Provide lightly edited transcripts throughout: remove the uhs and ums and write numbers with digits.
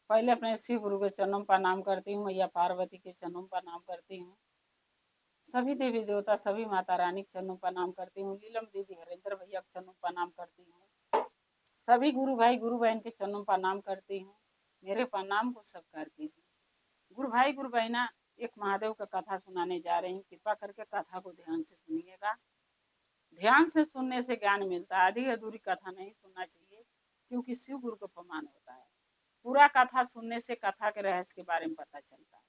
पहले अपने शिव गुरु के चरणों में प्रणाम करती हूँ, मैया पार्वती के चरणों में प्रणाम करती हूँ, सभी देवी देवता सभी माता रानी के चरणों में प्रणाम करती हूँ, नीलम दीदी हरेंद्र भैया के चरणों में प्रणाम करती हूँ, सभी गुरु भाई गुरु बहन के चरणों में प्रणाम करती हूँ। मेरे प्रणाम को स्वीकार कीजिए। गुरु भाई गुरु बहना, एक महादेव का कथा सुनाने जा रही हूँ, कृपा करके कथा को ध्यान से सुनिएगा। ध्यान से सुनने से ज्ञान मिलता है, आधी अधूरी कथा नहीं सुनना चाहिए, क्योंकि शिव गुरु का अपमान होता है। पूरा कथा सुनने से कथा के रहस्य के बारे में पता चलता है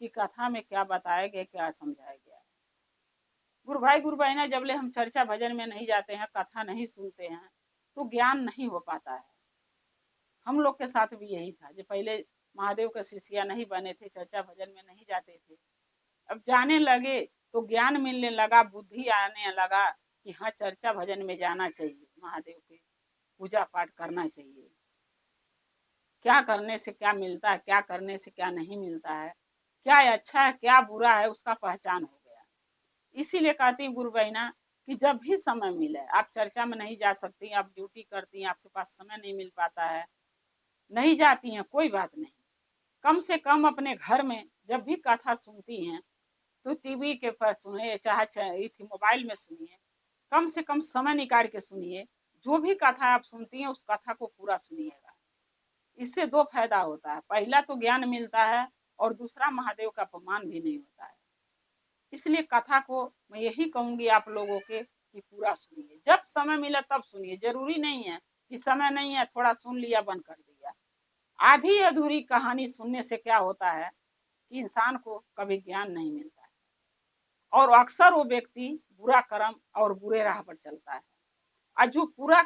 कि कथा में क्या बताया गया, क्या समझाया गया है। गुरु भाई गुरु बहना, जबले हम चर्चा भजन में नहीं जाते हैं, कथा नहीं सुनते हैं, तो ज्ञान नहीं हो पाता है। हम लोग के साथ भी यही था, जो पहले महादेव के शिष्या नहीं बने थे, चर्चा भजन में नहीं जाते थे, अब जाने लगे तो ज्ञान मिलने लगा, बुद्धि आने लगा कि हाँ चर्चा भजन में जाना चाहिए, महादेव के पूजा पाठ करना चाहिए, क्या करने से क्या मिलता है, क्या करने से क्या नहीं मिलता है, क्या अच्छा है क्या बुरा है, उसका पहचान हो गया। इसीलिए कहती हूँ गुरु बहना कि जब भी समय मिले, आप चर्चा में नहीं जा सकती, आप ड्यूटी करती हैं, आपके पास समय नहीं मिल पाता है, नहीं जाती हैं, कोई बात नहीं, कम से कम अपने घर में जब भी कथा सुनती हैं तो टीवी के पर सुनिए, चाहे मोबाइल में सुनिए, कम से कम समय निकाल के सुनिए। जो भी कथा आप सुनती हैं उस कथा को पूरा सुनिएगा। इससे दो फायदा होता है, पहला तो ज्ञान मिलता है और दूसरा महादेव का अपमान भी नहीं होता है। इसलिए कथा को मैं यही कहूंगी आप लोगों के कि पूरा सुनिए, जब समय मिले तब सुनिए। जरूरी नहीं है कि समय नहीं है थोड़ा सुन लिया बंद कर दिया। आधी अधूरी कहानी सुनने से क्या होता है कि इंसान को कभी ज्ञान नहीं मिलता है, और अक्सर वो व्यक्ति बुरा कर्म और बुरे राह पर चलता है। और जो पूरा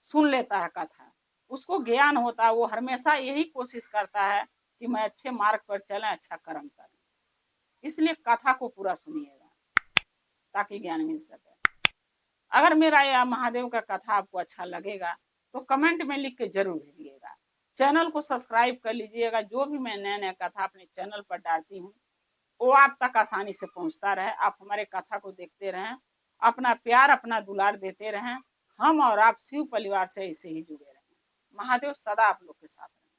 सुन लेता है कथा, उसको ज्ञान होता है, वो हमेशा यही कोशिश करता है कि मैं अच्छे मार्ग पर चलें, अच्छा कर्म करें। इसलिए कथा को पूरा सुनिएगा ताकि ज्ञान मिल सके। अगर मेरा यह महादेव का कथा आपको अच्छा लगेगा तो कमेंट में लिख के जरूर भेजिएगा। चैनल को सब्सक्राइब कर लीजिएगा, जो भी मैं नए नए कथा अपने चैनल पर डालती हूँ वो आप तक आसानी से पहुंचता रहे। आप हमारे कथा को देखते रहें, अपना प्यार अपना दुलार देते रहें। हम और आप शिव परिवार से ऐसे ही जुड़े रहें। महादेव सदा आप लोग के साथ रहें,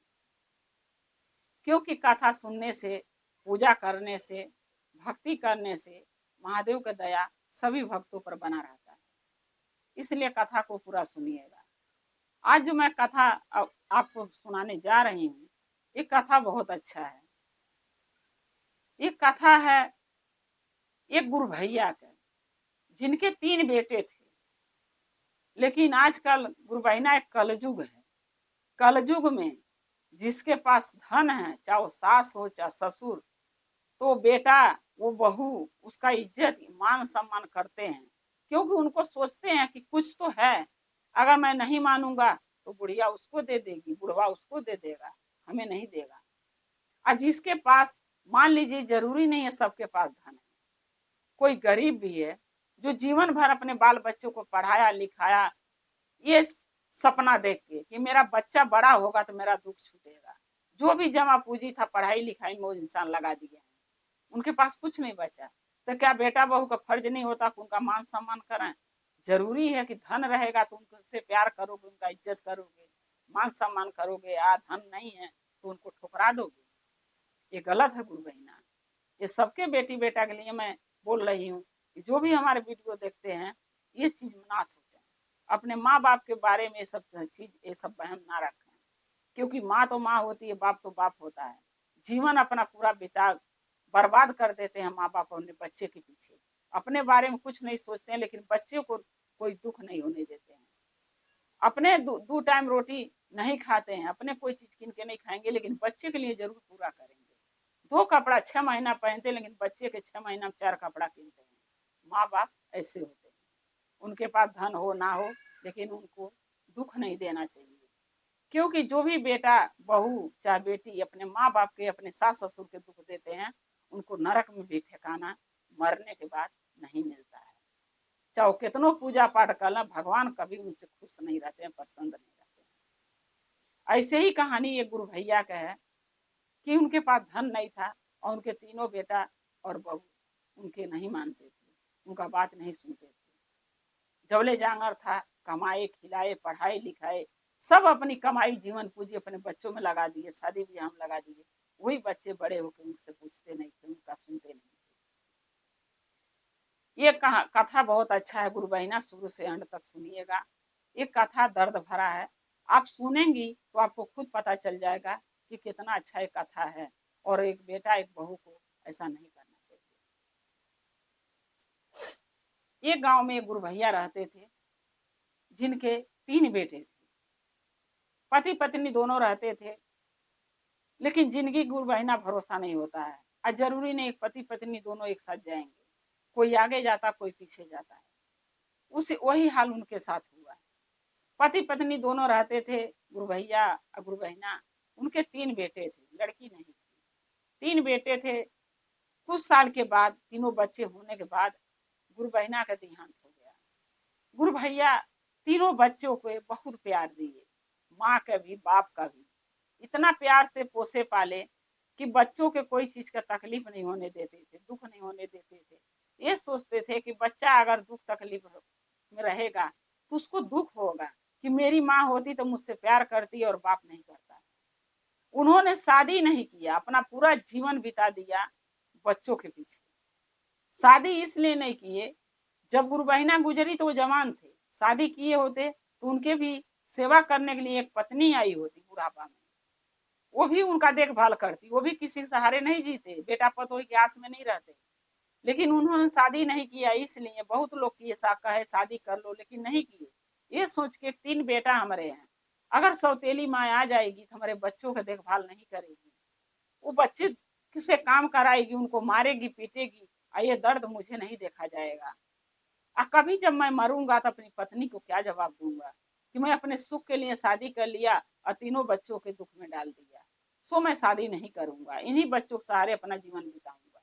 क्योंकि कथा सुनने से, पूजा करने से, भक्ति करने से महादेव का दया सभी भक्तों पर बना रहता है। इसलिए कथा को पूरा सुनिएगा। आज जो मैं कथा आपको सुनाने जा रही हूँ, ये कथा बहुत अच्छा है। ये कथा है एक गुरु भैया का, जिनके 3 बेटे थे, लेकिन आजकल गुरु बहना एक कलयुग है। कलयुग में जिसके पास धन है, चाहे वो सास हो चाहे ससुर, तो बेटा वो बहू उसका इज्जत मान सम्मान करते हैं, क्योंकि उनको सोचते हैं कि कुछ तो है, अगर मैं नहीं मानूंगा तो बुढ़िया उसको दे देगी, बुढ़वा उसको दे देगा, हमें नहीं देगा। और जिसके पास, मान लीजिए जरूरी नहीं है सबके पास धन है, कोई गरीब भी है जो जीवन भर अपने बाल बच्चों को पढ़ाया लिखाया, ये सपना देख के कि मेरा बच्चा बड़ा होगा तो मेरा दुख छूटेगा, जो भी जमा पूंजी था पढ़ाई लिखाई में वो इंसान लगा दिया है, उनके पास कुछ नहीं बचा। तो क्या बेटा बहू का फर्ज नहीं होता कि उनका मान सम्मान करें? जरूरी है कि धन रहेगा तो उनसे प्यार करोगे, उनका इज्जत करोगे, मान सम्मान करोगे। धन नहीं है तो उनको ठुकरा दोगे, ये गलत है गुरु बहना। ये सबके बेटी बेटा के लिए मैं बोल रही हूँ कि जो भी हमारे वीडियो देखते हैं ये चीज ना सोचें, अपने माँ बाप के बारे में ये सब चीज, ये सब वहम ना रखें, क्योंकि माँ तो माँ होती है, बाप तो बाप होता है। जीवन अपना पूरा बिता बर्बाद कर देते हैं माँ बाप अपने बच्चे के पीछे, अपने बारे में कुछ नहीं सोचते हैं, लेकिन बच्चे को कोई दुख नहीं होने देते हैं। अपने दो टाइम रोटी नहीं खाते हैं, अपने कोई चीज किन के नहीं खाएंगे, लेकिन बच्चे के लिए जरूर पूरा करेंगे। 2 कपड़ा 6 महीना पहनते, लेकिन बच्चे के 6 महीना में 4 कपड़ा किनते हैं। माँ बाप ऐसे होते हैं, उनके पास धन हो ना हो, लेकिन उनको दुख नहीं देना चाहिए, क्योंकि जो भी बेटा बहू चाहे बेटी अपने माँ बाप के, अपने सास ससुर के दुख देते हैं, उनको नरक में भी ठिकाना मरने के बाद नहीं मिलता है। चाहे कितनों पूजा पाठ कर लें, भगवान कभी उनसे खुश नहीं रहते हैं, पसंद नहीं रहते हैं। ऐसे ही कहानी एक गुरु भैया का है कि उनके पास धन नहीं था और उनके तीनों बेटा और बहू उनके नहीं मानते थे, उनका बात नहीं सुनते थे। जवले जांगर था, कमाए खिलाए पढ़ाए लिखाए सब अपनी कमाई जीवन पूंजी अपने बच्चों में लगा दिए, शादी ब्याह में लगा दिए। वही बच्चे बड़े होकर उनसे पूछते नहीं थे, उनका सुनते नहीं थे। ये कथा बहुत अच्छा है गुरु बहिना, शुरू से अंत तक सुनिएगा। ये कथा दर्द भरा है, आप सुनेंगी तो आपको खुद पता चल जाएगा कि कितना अच्छा एक कथा है। और एक बेटा एक बहू को ऐसा नहीं करना चाहिए। एक गांव में एक गुरु भैया रहते थे, जिनके 3 बेटे थे। पति पत्नी दोनों रहते थे, लेकिन जिंदगी गुरु बहिना भरोसा नहीं होता है। और जरूरी नहीं पति पत्नी दोनों एक साथ जाएंगे, कोई आगे जाता कोई पीछे जाता है। वही हाल उनके साथ हुआ है। पति पत्नी दोनों रहते थे, गुरु भैया और गुरु बहिना। उनके 3 बेटे थे, लड़की नहीं थी। 3 बेटे थे। कुछ साल के बाद, तीनों बच्चे होने के बाद गुरु बहिना का देहांत हो गया। गुरु भैया तीनों बच्चों को बहुत प्यार दिए, माँ का भी बाप का भी। इतना प्यार से पोसे पाले कि बच्चों के कोई चीज का तकलीफ नहीं होने देते थे, दुख नहीं होने देते थे। ये सोचते थे कि बच्चा अगर दुख तकलीफ में रहेगा तो उसको दुख होगा कि मेरी माँ होती तो मुझसे प्यार करती और बाप नहीं करता। उन्होंने शादी नहीं किया, अपना पूरा जीवन बिता दिया बच्चों के पीछे। शादी इसलिए नहीं किए, जब गुरु बहिना गुजरी तो वो जवान थे। शादी किए होते तो उनके भी सेवा करने के लिए एक पत्नी आई होती बुढ़ापा में, वो भी उनका देखभाल करती। वो भी किसी सहारे नहीं जीते, बेटा पतोही के आस में नहीं रहते। लेकिन उन्होंने शादी नहीं किया, इसलिए बहुत लोग किए कहे शादी कर लो, लेकिन नहीं किए। ये सोच के 3 बेटा हमारे हैं, अगर सौतेली माँ आ जाएगी तो हमारे बच्चों का देखभाल नहीं करेगी, वो बच्चे किसे काम कराएगी, उनको मारेगी पीटेगी। ये दर्द मुझे नहीं देखा जाएगा। कभी जब मैं मरूंगा तो अपनी पत्नी को क्या जवाब दूंगा कि मैं अपने सुख के लिए शादी कर लिया और तीनों बच्चों के दुख में डाल दिया। सो मैं शादी नहीं करूंगा, इन्हीं बच्चों के सहारे अपना जीवन बिताऊंगा।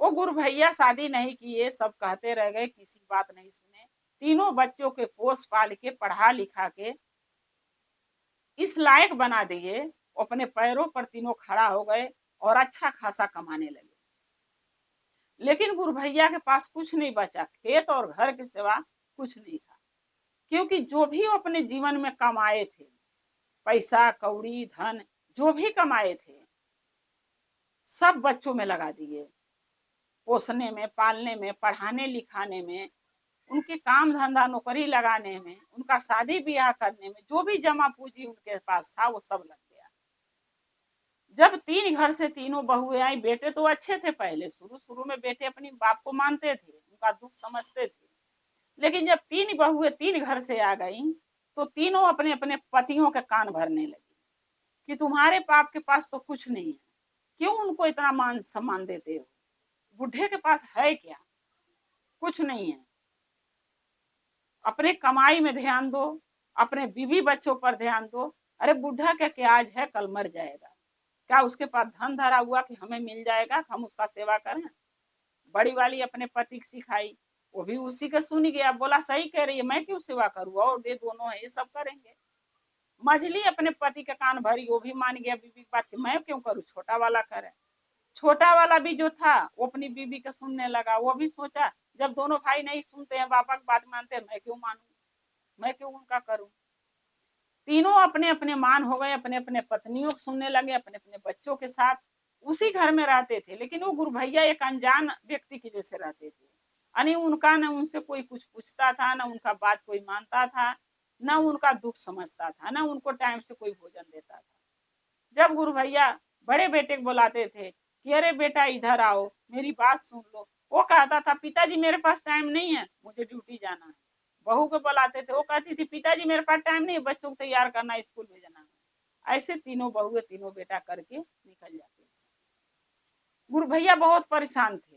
वो गुरु भैया शादी नहीं किए, सब कहते रह गए, किसी बात नहीं सुने। तीनों बच्चों के पोस पाल के पढ़ा लिखा के इस लायक बना दिए, अपने पैरों पर तीनों खड़ा हो गए और अच्छा खासा कमाने लगे। लेकिन गुरु भैया के पास कुछ नहीं बचा, खेत और घर के सिवा कुछ नहीं था। क्योंकि जो भी वो अपने जीवन में कमाए थे, पैसा कौड़ी धन जो भी कमाए थे, सब बच्चों में लगा दिए, पोसने में, पालने में, पढ़ाने लिखाने में, उनके काम धंधा नौकरी लगाने में, उनका शादी ब्याह करने में, जो भी जमा पूंजी उनके पास था वो सब लग गया। जब 3 घर से तीनों बहुएं आई, बेटे तो अच्छे थे पहले, शुरू में बेटे अपनी बाप को मानते थे, उनका दुख समझते थे। लेकिन जब 3 बहुएं 3 घर से आ गई तो तीनों अपने अपने पतियों के कान भरने लगी कि तुम्हारे बाप के पास तो कुछ नहीं है, क्यों उनको इतना मान सम्मान देते हो? बुढ़े के पास है क्या? कुछ नहीं है। अपने कमाई में ध्यान दो, अपने बीवी बच्चों पर ध्यान दो। अरे बुढ़ा क्या आज है कल मर जाएगा, क्या उसके पास धन धरा हुआ कि हमें मिल जाएगा, हम उसका सेवा करें? बड़ी वाली अपने पति की सिखाई, वो भी उसी का सुन गया, बोला सही कह रही है, मैं क्यों सेवा करूँ, और दे दोनों है ये सब करेंगे। मझली अपने पति का कान भरी, वो भी मान गया बीवी की बात कि मैं क्यों करूँ, छोटा वाला करे। छोटा वाला भी जो था वो अपनी बीवी का सुनने लगा। वो भी सोचा जब दोनों भाई नहीं सुनते हैं, पापा की बात मानते हैं, मैं क्यों मानूं, मैं क्यों उनका करूं। तीनों अपने अपने मान हो गए, अपने अपने पत्नियों को सुनने लगे, अपने अपने बच्चों के साथ उसी घर में रहते थे। लेकिन वो गुरु भैया एक अनजान व्यक्ति की जैसे रहते थे, यानी उनका न उनसे कोई कुछ पूछता था, न उनका बात कोई मानता था, न उनका दुख समझता था, न उनको टाइम से कोई भोजन देता था। जब गुरु भैया बड़े बेटे को बुलाते थे कि अरे बेटा इधर आओ, मेरी बात सुन लो, वो कहता था पिताजी मेरे पास टाइम नहीं है, मुझे ड्यूटी जाना है। बहू को बुलाते थे, वो कहती थी पिताजी मेरे पास टाइम नहीं है, बच्चों को तैयार करना, स्कूल भेजना है। ऐसे तीनों बहुए तीनों बेटा करके निकल जाते थे। गुरु भैया बहुत परेशान थे,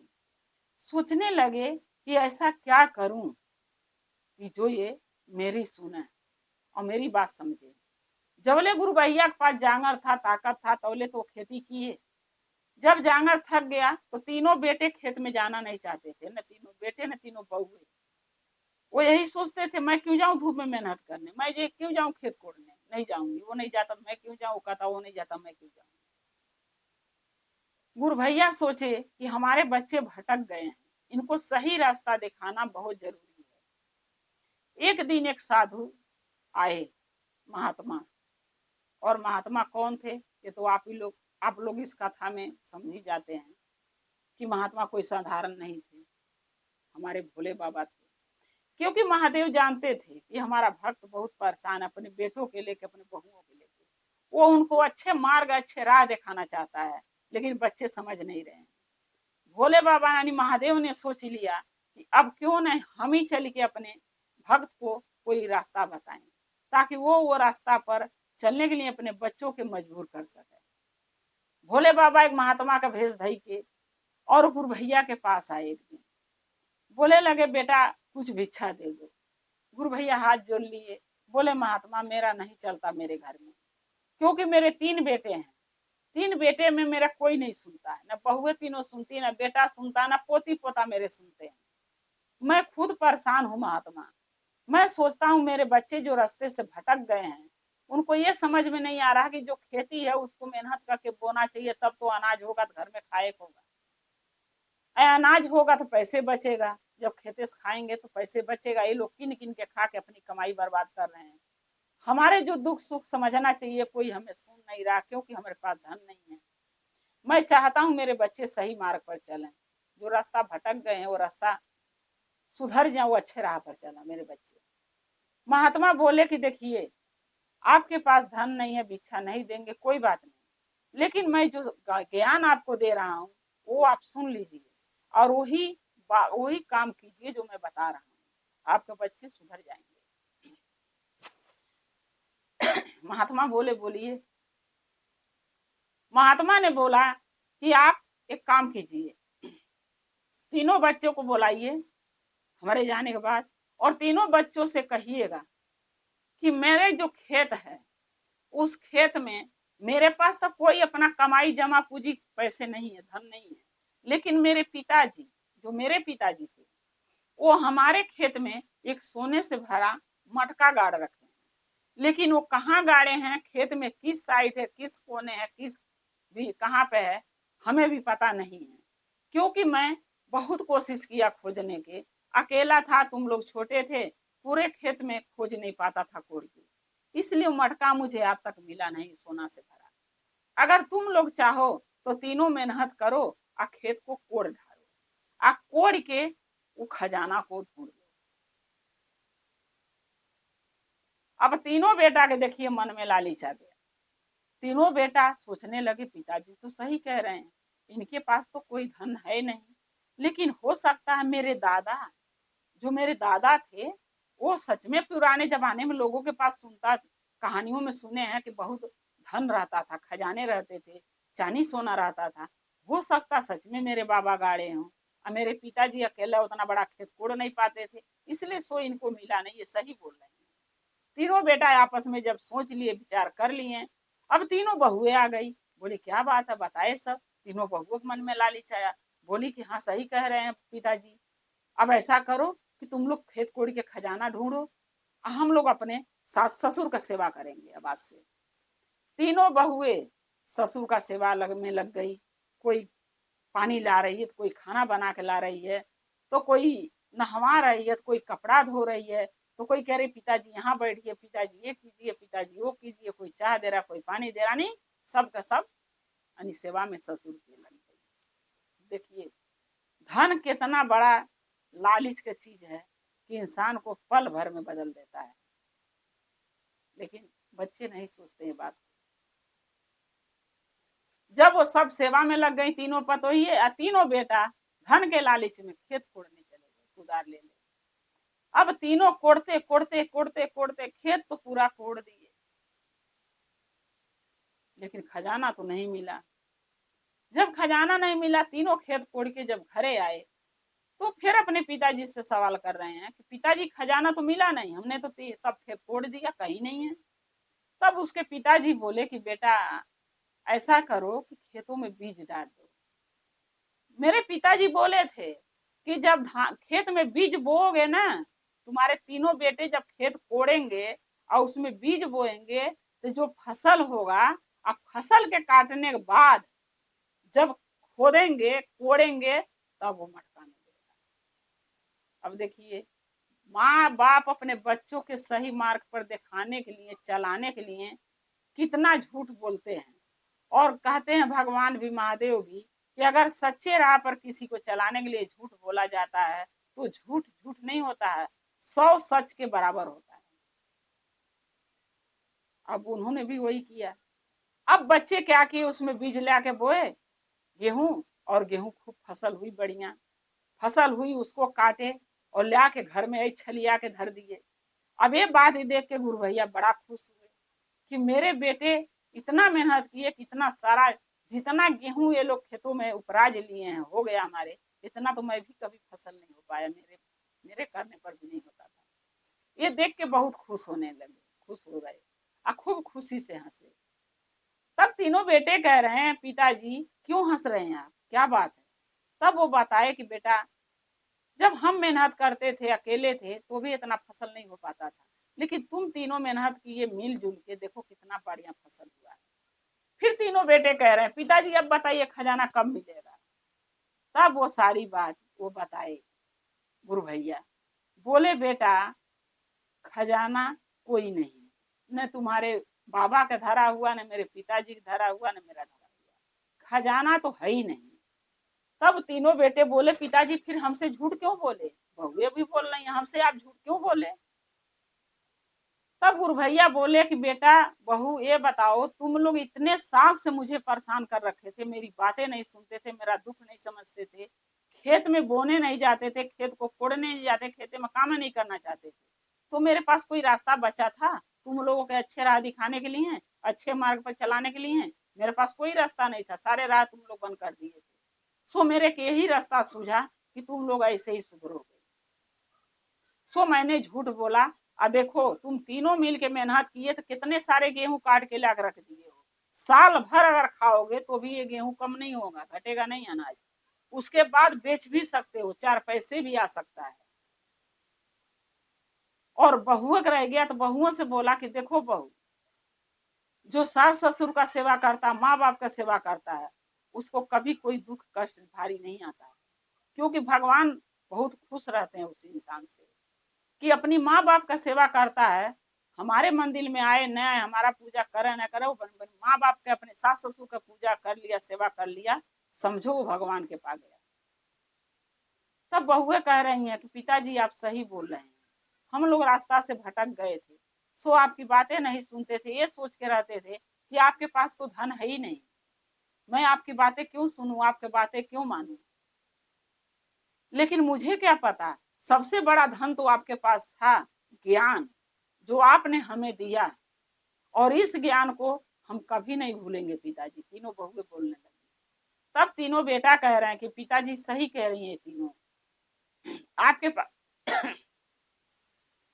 सोचने लगे कि ऐसा क्या करूं कि जो ये मेरी सुने और मेरी बात समझे। जबले गुरु भैया के पास जांगर था, ताकत था, तौले तो खेती किए। जब जांगर थक गया तो तीनों बेटे खेत में जाना नहीं चाहते थे, न तीनों बेटे न तीनों बहुए। वो यही सोचते थे मैं क्यों जाऊं धूप में मेहनत करने, मैं ये क्यों जाऊं खेत कोड़ने, नहीं जाऊंगी, वो नहीं जाता मैं क्यों जाऊं, कहता वो नहीं जाता मैं क्यों जाऊं। गुरु भैया सोचे कि हमारे बच्चे भटक गए हैं, इनको सही रास्ता दिखाना बहुत जरूरी है। एक दिन एक साधु आए, महात्मा। और महात्मा कौन थे ये तो आप लोग इस कथा में समझ ही जाते हैं कि महात्मा कोई साधारण नहीं थे, हमारे भोले बाबा थे। क्योंकि महादेव जानते थे कि हमारा भक्त बहुत परेशान है अपने बेटों के लेके, अपने बहुओं के लेके। वो उनको अच्छे मार्ग, अच्छे राह दिखाना चाहता है, लेकिन बच्चे समझ नहीं रहे हैं। भोले बाबा यानी महादेव ने सोच लिया कि अब क्यों नहीं हम ही चल के अपने भक्त को कोई रास्ता बताएं, ताकि वो रास्ता पर चलने के लिए अपने बच्चों के मजबूर कर सके। भोले बाबा एक महात्मा का भेष धई के और गुरु भैया के पास आए। एक दिन बोले लगे, बेटा कुछ भिक्षा दे दो। गुरु भैया हाथ जोड़ लिए, बोले महात्मा मेरा नहीं चलता मेरे घर में, क्योंकि मेरे 3 बेटे हैं। 3 बेटे में मेरा कोई नहीं सुनता है, न बहुएं तीनों सुनती, न बेटा सुनता, न पोती पोता मेरे सुनते हैं। मैं खुद परेशान हूँ महात्मा। मैं सोचता हूँ मेरे बच्चे जो रास्ते से भटक गए हैं, उनको ये समझ में नहीं आ रहा कि जो खेती है उसको मेहनत करके बोना चाहिए, तब तो अनाज होगा तो घर में खाए होगा। अनाज होगा तो पैसे बचेगा, जब खेते से खाएंगे तो पैसे बचेगा। ये लोग किन किन के खा के अपनी कमाई बर्बाद कर रहे हैं। हमारे जो दुख सुख समझना चाहिए कोई हमें सुन नहीं रहा, क्योंकि हमारे पास धन नहीं है। मैं चाहता हूँ मेरे बच्चे सही मार्ग पर चलें, जो रास्ता भटक गए हैं वो रास्ता सुधर जाए, वो अच्छे राह पर चला मेरे बच्चे। महात्मा बोले कि देखिए आपके पास धन नहीं है, भिक्षा नहीं देंगे, कोई बात नहीं, लेकिन मैं जो ज्ञान आपको दे रहा हूँ वो आप सुन लीजिए और वही काम कीजिए जो मैं बता रहा हूँ, आपके बच्चे सुधर जाएंगे। महात्मा बोले, बोलिए। महात्मा ने बोला कि आप एक काम कीजिए, तीनों बच्चों को बुलाइए हमारे जाने के बाद, और तीनों बच्चों से कहिएगा कि मेरे जो खेत है उस खेत में मेरे पास तो कोई अपना कमाई जमा पूंजी पैसे नहीं है, धन नहीं है, लेकिन मेरे पिताजी जो मेरे पिताजी थे वो हमारे खेत में एक सोने से भरा मटका गाड़ रखे हैं। लेकिन वो कहाँ गाड़े हैं, खेत में किस साइड है, किस कोने है, किस भी कहाँ पे है, हमें भी पता नहीं है। क्योंकि मैं बहुत कोशिश किया खोजने के, अकेला था, तुम लोग छोटे थे, पूरे खेत में खोज नहीं पाता था कोड़ के, इसलिए मटका मुझे आज तक मिला नहीं सोना से भरा। अगर तुम लोग चाहो तो तीनों मेहनत करो और खेत को कोड़ धारो, आ कोड़ के वो खजाना को ढूंढ लो। अब तीनों बेटा के देखिए मन में लालच आ गया। तीनों बेटा सोचने लगे पिताजी तो सही कह रहे हैं, इनके पास तो कोई धन है नहीं, लेकिन हो सकता है मेरे दादा, जो मेरे दादा थे वो सच में पुराने जमाने में लोगों के पास सुनता, कहानियों में सुने हैं कि बहुत धन रहता था, खजाने रहते थे, चांदी सोना रहता था। हो सकता सच में मेरे बाबा गाड़े हों और मेरे पिताजी अकेला उतना बड़ा खेत कोड़ नहीं पाते थे, इसलिए सो इनको मिला नहीं, ये सही बोल रहे हैं। तीनों बेटा आपस में जब सोच लिए, विचार कर लिए, अब तीनों बहुएं आ गई। बोले क्या बात है, बताए सब। तीनों बहुओं के मन में लालच आया, बोली कि हाँ सही कह रहे हैं पिताजी, अब ऐसा करो कि तुम लोग खेत कोड़ के खजाना ढूंढो, हम लोग अपने सास ससुर का सेवा करेंगे। अब आज से तीनों बहुएं ससुर का सेवा में लग गई। कोई पानी ला रही है तो कोई खाना बना के ला रही है, तो कोई नहवा रही है तो कोई कपड़ा धो रही है, तो कोई कह रही पिताजी यहाँ बैठिए, पिताजी ये कीजिए, पिताजी वो कीजिए, कोई चाय दे रहा, कोई पानी दे रहा, नहीं सब का सब यानी सेवा में ससुर के लग गई। देखिए धन कितना बड़ा लालच की चीज है कि इंसान को पल भर में बदल देता है, लेकिन बच्चे नहीं सोचते हैं बात। जब वो सब सेवा में लग गई तीनों पतोही है, तीनों बेटा धन के लालच में खेत कोड़ने चले गए, कुदार ले ले। अब तीनों कोड़ते कोड़ते कोड़ते कोड़ते खेत तो पूरा कोड़ दिए, लेकिन खजाना तो नहीं मिला। जब खजाना नहीं मिला, तीनों खेत कोड़ के जब घरे आए तो फिर अपने पिताजी से सवाल कर रहे हैं कि पिताजी खजाना तो मिला नहीं, हमने तो सब खेत कोड़ दिया, कहीं नहीं है। तब उसके पिताजी बोले कि बेटा ऐसा करो कि खेतों में बीज डाल दो। मेरे पिताजी बोले थे कि जब खेत में बीज बोओगे ना, तुम्हारे तीनों बेटे जब खेत कोड़ेंगे और उसमें बीज बोएंगे तो जो फसल होगा, अब फसल के काटने के बाद जब खोदेंगे कोड़ेंगे तब वो मटका मिलेगा। अब देखिए माँ बाप अपने बच्चों के सही मार्ग पर दिखाने के लिए, चलाने के लिए कितना झूठ बोलते हैं। और कहते हैं भगवान भी, महादेव भी, कि अगर सच्चे राह पर किसी को चलाने के लिए झूठ बोला जाता है तो झूठ झूठ नहीं होता है, 100 सच के बराबर होता है। अब उन्होंने भी वही किया। अब बच्चे क्या किए, उसमें बीज ला के बोए गेहूं, और गेहूं खूब फसल हुई, बढ़िया फसल हुई, उसको काटे और ला के घर में छलिया के धर दिए। अब ये बात देख के गुरु भैया बड़ा खुश हुए कि मेरे बेटे इतना मेहनत किए, कितना सारा, जितना गेहूं ये लोग खेतों में उपराज लिए हैं, हो गया हमारे, इतना तो मैं भी कभी फसल नहीं हो पाया, मेरे मेरे करने पर भी नहीं होता था। ये देख के बहुत खुश होने लगे, खुश हो गए और खूब खुशी से हंसे। तब तीनों बेटे कह रहे हैं, पिताजी क्यों हंस रहे हैं आप, क्या बात है? तब वो बताए कि बेटा, जब हम मेहनत करते थे, अकेले थे, तो भी इतना फसल नहीं हो पाता था, लेकिन तुम तीनों मेहनत किए मिलजुल के, देखो कितना बढ़िया फसल हुआ है। फिर तीनों बेटे कह रहे हैं, पिताजी अब बताइए खजाना कब मिलेगा? तब वो सारी बात वो बताए गुरु भैया। बोले बेटा, खजाना कोई नहीं, न तुम्हारे बाबा का धरा हुआ, न मेरे पिताजी का धरा हुआ, न मेरा धरा हुआ, खजाना तो है ही नहीं। तब तीनों बेटे बोले, पिताजी फिर हमसे झूठ क्यों बोले? बहुए भी बोल रही हैं, हमसे आप झूठ क्यों बोले? तब गुरु भैया बोले कि बेटा, बहू ये बताओ, तुम लोग इतने साल से मुझे परेशान कर रखे थे, मेरी बातें नहीं सुनते थे, मेरा दुख नहीं समझते थे, खेत में बोने नहीं जाते थे, खेत को कोड़ने नहीं जाते, खेत में काम नहीं करना चाहते थे, तो मेरे पास कोई रास्ता बचा था तुम लोगों के अच्छे राह दिखाने के लिए, अच्छे मार्ग पर चलाने के लिए? मेरे पास कोई रास्ता नहीं था, सारे राह तुम लोग बंद कर दिए थे। सो मेरे के यही रास्ता सूझा कि तुम लोग ऐसे ही सुधरोगे। सो मैंने झूठ बोला। अब देखो, तुम तीनों मिल के मेहनत किए तो कितने सारे गेहूं काट के ला रख दिए हो, साल भर अगर खाओगे तो भी ये गेहूं कम नहीं होगा, घटेगा नहीं अनाज। उसके बाद बेच भी सकते हो, 4 पैसे भी आ सकता है। और बहुओं रह गया तो बहुओं से बोला कि देखो बहू, जो सास ससुर का सेवा करता, माँ बाप का सेवा करता है, उसको कभी कोई दुख कष्ट भारी नहीं आता है, क्योंकि भगवान बहुत खुश रहते हैं उस इंसान से कि अपनी माँ बाप का सेवा करता है। हमारे मंदिर में आए न आए, हमारा पूजा करे न करे, माँ बाप के, अपने सास ससुर का पूजा कर लिया, सेवा कर लिया, समझो वो भगवान के पा गया। तब बहुएं कह रही हैं कि पिताजी आप सही बोल रहे हैं, हम लोग रास्ता से भटक गए थे, सो आपकी बातें नहीं सुनते थे, ये सोच के रहते थे कि आपके पास तो धन है ही नहीं, मैं आपकी बातें क्यों सुनूं, आपकी बातें क्यों मानूं? लेकिन मुझे क्या पता, सबसे बड़ा धन तो आपके पास था, ज्ञान, जो आपने हमें दिया, और इस ज्ञान को हम कभी नहीं भूलेंगे पिताजी। तीनों बहुएं बोलने लगी। तब तीनों बेटा कह रहे हैं कि पिताजी सही कह रही हैं तीनों, आपके पास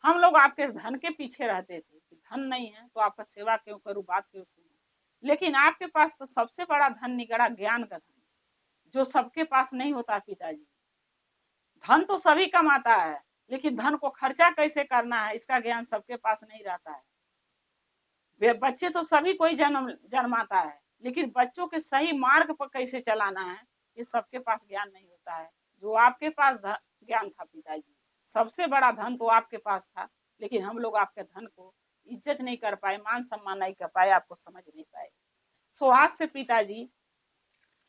हम लोग आपके धन के पीछे रहते थे कि धन नहीं है तो आपका सेवा क्यों करूं, बात क्यों सुनूं, लेकिन आपके पास तो सबसे बड़ा धन निकला, ज्ञान का धन, जो सबके पास नहीं होता पिताजी। धन तो सभी कमाता है, लेकिन धन को खर्चा कैसे करना है इसका ज्ञान सबके पास नहीं रहता है। बच्चे तो सभी कोई जन्माता है, लेकिन बच्चों के सही मार्ग पर कैसे चलाना है ये सबके पास ज्ञान नहीं होता है। जो आपके पास ज्ञान था पिताजी, सबसे बड़ा धन तो आपके पास था, लेकिन हम लोग आपके धन को इज्जत नहीं कर पाए, मान सम्मान नहीं कर पाए, आपको समझ नहीं पाए। सो आज से पिताजी,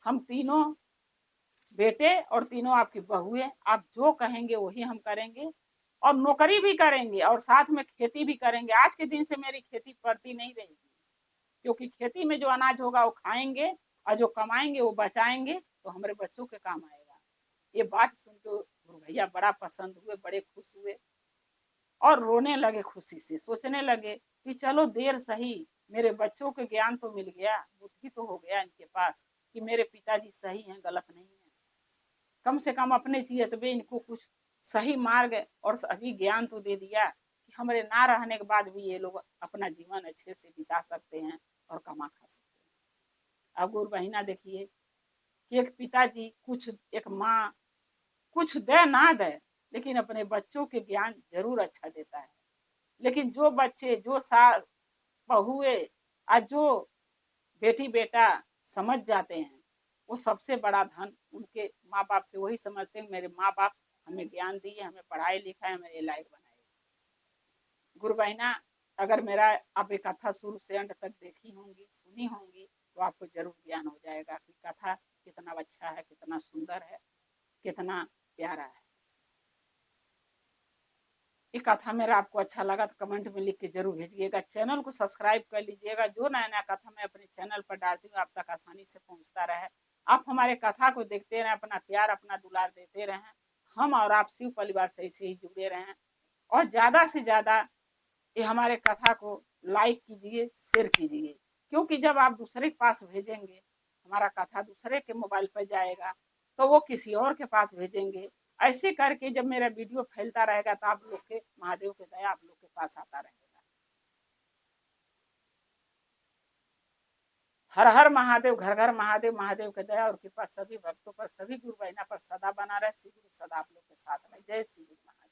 हम तीनों बेटे और तीनों आपकी बहुएं, आप जो कहेंगे वही हम करेंगे, और नौकरी भी करेंगे और साथ में खेती भी करेंगे। आज के दिन से मेरी खेती पड़ती नहीं रहेगी, क्योंकि खेती में जो अनाज होगा वो खाएंगे, और जो कमाएंगे वो बचाएंगे तो हमारे बच्चों के काम आएगा। ये बात सुन के गुरु भैया बड़ा पसंद हुए, बड़े खुश हुए और रोने लगे खुशी से, सोचने लगे कि चलो देर सही, मेरे बच्चों को ज्ञान तो मिल गया, बुद्धि तो हो गया इनके पास कि मेरे पिताजी सही हैं, गलत नहीं है। कम से कम अपने जियतबे इनको कुछ सही मार्ग और सही ज्ञान तो दे दिया कि हमारे ना रहने के बाद भी ये लोग अपना जीवन अच्छे से बिता सकते हैं और कमा खा सकते हैं। अब गुरु बहिना देखिए कि एक पिताजी कुछ, एक माँ कुछ दे ना दे, लेकिन अपने बच्चों के ज्ञान जरूर अच्छा देता है। लेकिन जो बच्चे, जो बहुए, आज जो बेटी बेटा समझ जाते हैं, वो सबसे बड़ा धन उनके माँ बाप के, वही समझते हैं मेरे माँ बाप हमें ज्ञान दिए, हमें पढ़ाई लिखाए, हमें ये लायक बनाए। गुरु बहना, अगर मेरा आप ये कथा शुरू से अंत तक देखी होंगी, सुनी होंगी, तो आपको जरूर ज्ञान हो जाएगा कि कथा कितना अच्छा है, कितना सुंदर है, कितना प्यारा है। ये कथा मेरा आपको अच्छा लगा तो कमेंट में लिख के जरूर भेजिएगा। चैनल को सब्सक्राइब कर लीजिएगा। जो नया नया कथा मैं अपने चैनल पर डालती हूँ आप तक आसानी से पहुंचता रहे। आप हमारे कथा को देखते रहें, अपना प्यार अपना दुलार देते रहें। हम और आप शिव परिवार से ऐसे ही जुड़े रहें और ज्यादा से ज्यादा ये हमारे कथा को लाइक कीजिए, शेयर कीजिए, क्योंकि जब आप दूसरे के पास भेजेंगे, हमारा कथा दूसरे के मोबाइल पर जाएगा तो वो किसी और के पास भेजेंगे। ऐसे करके जब मेरा वीडियो फैलता रहेगा तो आप लोग के महादेव के दया आप लोग के पास आता रहेगा। हर हर महादेव, घर घर महादेव। महादेव के दया और कृपा सभी भक्तों पर, सभी गुरु बहना पर सदा बना रहे। श्री गुरु सदा आप लोग के साथ रहे। जय श्री गुरु महादेव।